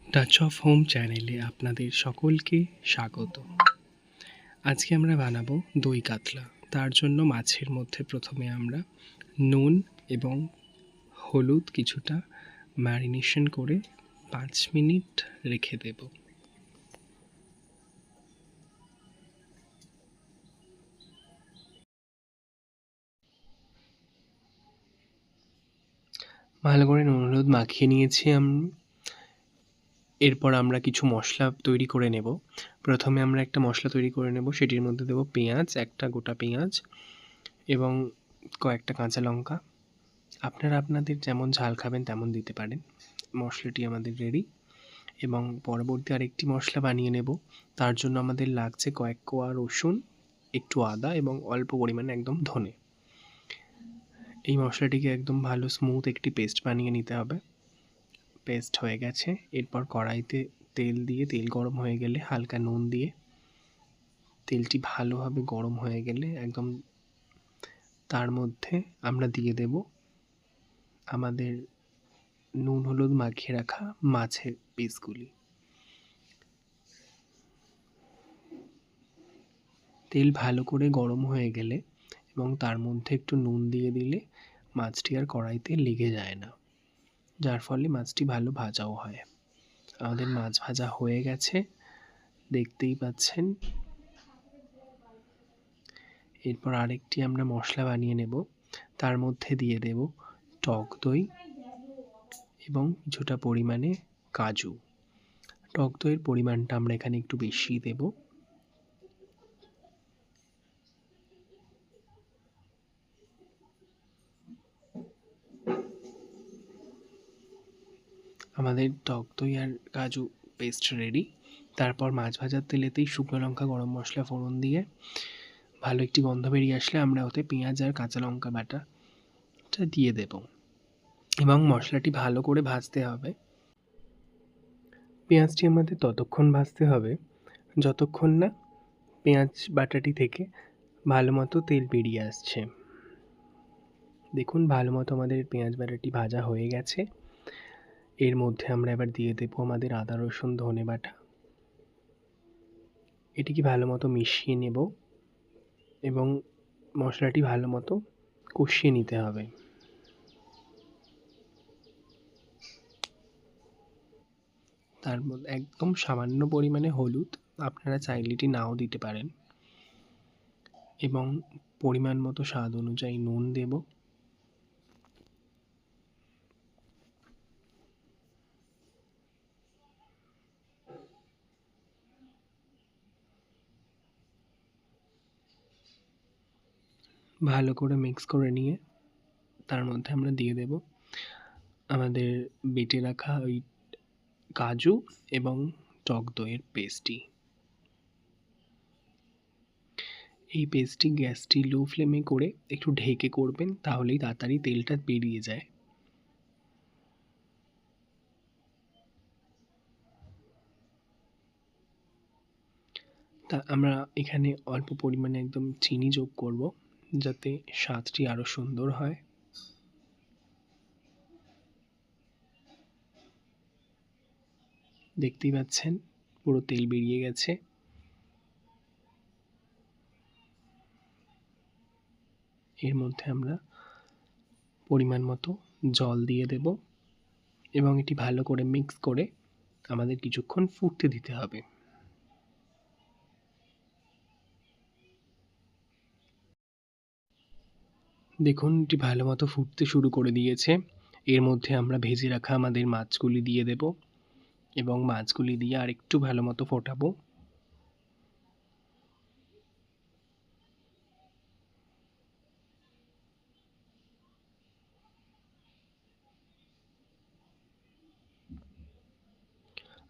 Touch of home চ্যানেলে আপনাদের সকলকে স্বাগত। আজকে আমরা বানাবো দই কাতলা। তার জন্য মাছের মধ্যে প্রথমে আমরা নুন এবং হলুদ কিছুটা ম্যারিনেশন করে 5 মিনিট রেখে দেব। ভালো করে নুন হলুদ মাখিয়ে নিয়েছি আমি। এরপর আমরা কিছু মশলা তৈরি করে নেব। প্রথমে আমরা একটা মশলা তৈরি করে নেব, সেটির মধ্যে দেব পেঁয়াজ, একটা গোটা পেঁয়াজ এবং কয়েকটা কাঁচা লঙ্কা। আপনারা আপনাদের যেমন ঝাল খাবেন তেমন দিতে পারেন। মশলাটি আমাদের রেডি এবং পরবর্তী আরেকটি মশলা বানিয়ে নেব। তার জন্য আমাদের লাগছে কয়েক কোয়া রসুন, একটু আদা এবং অল্প পরিমাণে একদম ধনে। এই মশলাটিকে একদম ভালো স্মুথ একটি পেস্ট বানিয়ে নিতে হবে। পেস্ট হয়ে গেছে। এরপর কড়াইতে তেল দিয়ে, তেল গরম হয়ে গেলে হালকা নুন দিয়ে, তেলটি ভালোভাবে গরম হয়ে গেলে একদম তার মধ্যে আমরা দিয়ে দেব আমাদের নুন হলুদ মাখিয়ে রাখা মাছের পিসগুলি। তেল ভালো করে গরম হয়ে গেলে এবং তার মধ্যে একটু নুন দিয়ে দিলে মাছটি আর কড়াইতে লেগে যায় না, যার ফলে মাছটি ভালো ভাজাও হয়। আমাদের মাছ ভাজা হয়ে গেছে, দেখতেই পাচ্ছেন। এরপর আরেকটি আমরা মশলা বানিয়ে নেব। তার মধ্যে দিয়ে দেব টক দই এবং কিছুটা পরিমাণে কাজু। টক দইয়ের পরিমাণটা আমরা এখানে একটু বেশি দেব। আমাদের টক দই আর কাজু পেস্ট রেডি। তারপর মাছ ভাজার তেলেতেই শুকনো লঙ্কা, গরম মশলা ফোড়ন দিয়ে ভালো একটি গন্ধ বেরিয়ে আসলে আমরা ওতে পেঁয়াজ আর কাঁচা লঙ্কা বাটাটা দিয়ে দেব এবং মশলাটি ভালো করে ভাজতে হবে। পেঁয়াজটি আমাদের ততক্ষণ ভাজতে হবে যতক্ষণ না পেঁয়াজ বাটাটি থেকে ভালো মতো তেল বেরিয়ে আসছে। দেখুন ভালো মতো আমাদের পেঁয়াজ বাটাটি ভাজা হয়ে গেছে। এর মধ্যে আমরা এবার দিয়ে দেব আমাদের আদা রসুন ধনে বাটা। এটিকে ভালো মতো মিশিয়ে নেব এবং মশলাটি ভালো মতো কষিয়ে নিতে হবে। তার মধ্যে একদম সামান্য পরিমাণে হলুদ, আপনারা চাইলে এটি নাও দিতে পারেন, এবং পরিমাণ মতো স্বাদ অনুযায়ী নুন দেব। ভালো করে মিক্স করে নিয়ে তার মধ্যে আমরা দিয়ে দেব আমাদের বেটে রাখা ওই কাজু এবং টক দইয়ের পেস্টটি। এই পেস্টটি গ্যাসটি লো ফ্লেমে করে একটু ঢেকে করবেন, তাহলেই তাড়াতাড়ি তেলটা বেরিয়ে যায়। তা আমরা এখানে অল্প পরিমাণে একদম চিনি যোগ করব, যাতে স্বাদটি আরও সুন্দর হয়। দেখতেই পাচ্ছেন পুরো তেল বেরিয়ে গেছে। এর মধ্যে আমরা পরিমাণ মতো জল দিয়ে দেব এবং এটি ভালো করে মিক্স করে আমাদের কিছুক্ষণ ফুটতে দিতে হবে। দেখুন এটি ভালো মতো ফুটতে শুরু করে দিয়েছে। এর মধ্যে আমরা ভেজে রাখা আমাদের মাছগুলি দিয়ে দেব এবং মাছগুলি দিয়ে আরেকটু ভালো মতো ফোটাবো।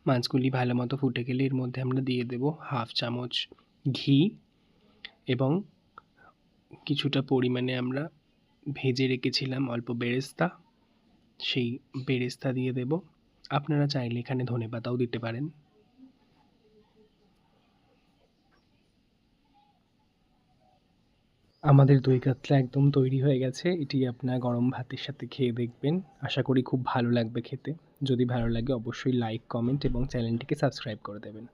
মাছগুলি ভালো মতো ফুটে গেলে এর মধ্যে আমরা দিয়ে দেব হাফ চামচ ঘি এবং কিছুটা পরিমাণে আমরা ভেজে রেখেছিলাম অল্প বেরেস্তা, সেই বেরেস্তা দিয়ে দেব। আপনারা চাইলে এখানে ধনেপাতাও দিতে পারেন। আমাদের দই কাতলা একদম তৈরি হয়ে গেছে। এটি আপনার গরম ভাতের সাথে খেয়ে দেখবেন। আশা করি খুব ভালো লাগবে খেতে। যদি ভালো লাগে অবশ্যই লাইক, কমেন্ট এবং চ্যানেলটিকে সাবস্ক্রাইব করে দেবেন।